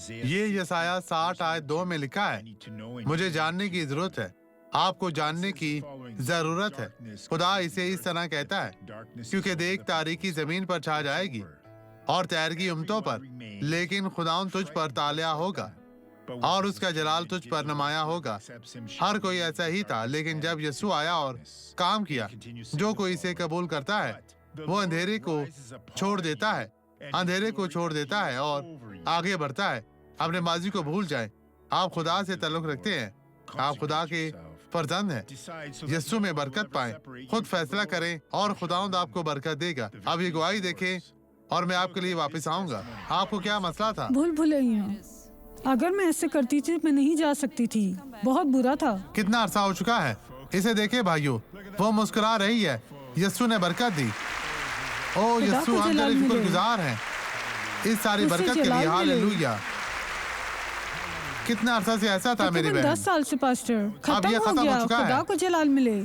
یہ یسایہ 60:2 میں لکھا ہے، مجھے جاننے کی ضرورت ہے، آپ کو جاننے کی ضرورت ہے۔ خدا اسے اس طرح کہتا ہے، کیونکہ دیکھ تاریکی زمین پر چھا جائے گی اور تیرگی امتوں پر، لیکن خداوند تجھ پر طالع ہوگا اور اس کا جلال تجھ پر نمایاں ہوگا۔ ہر کوئی ایسا ہی تھا، لیکن جب یسوع آیا اور کام کیا، جو کوئی اسے قبول کرتا ہے وہ اندھیرے کو چھوڑ دیتا ہے، اور آگے بڑھتا ہے۔ اپنے ماضی کو بھول جائیں، آپ خدا سے تعلق رکھتے ہیں، آپ خدا کے فرزند ہیں، یسوع میں برکت پائیں، خود فیصلہ کریں اور خداوند آپ کو برکت دے گا۔ اب یہ گواہی دیکھیں اور میں آپ کے لیے واپس آؤں گا۔ آپ کو کیا مسئلہ تھا؟ بھولیاں، اگر میں ایسے کرتی تھی میں نہیں جا سکتی تھی، بہت برا تھا۔ کتنا عرصہ ہو چکا ہے؟ اسے دیکھیں بھائیو، وہ مسکرا رہی ہے، یسوع نے برکت دی۔ او یسوع، ہم تیرے شکر گزار ہیں اس ساری برکت کے لیے، ہاللویا۔ کتنا عرصہ سے ایسا تھا میری بہن؟ 10 سال سے پاسٹر، اب یہ ختم ہو گیا، چکا ہے۔ خدا کو جلال ملے۔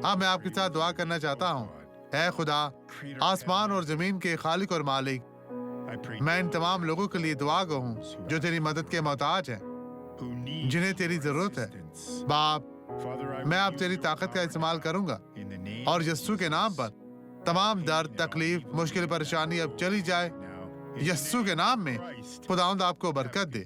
اب میں آپ کے ساتھ دعا کرنا چاہتا ہوں۔ اے خدا، آسمان اور زمین کے خالق اور مالک، میں ان تمام لوگوں کے لیے دعا گو ہوں جو تیری مدد کے محتاج ہیں، جنہیں تیری ضرورت ہے۔ باپ، میں اب تیری طاقت کا استعمال کروں گا اور یسوع کے نام پر تمام درد، تکلیف، مشکل، پریشانی اب چلی جائے۔ یسوع کے نام میں خداوند آپ کو برکت دے۔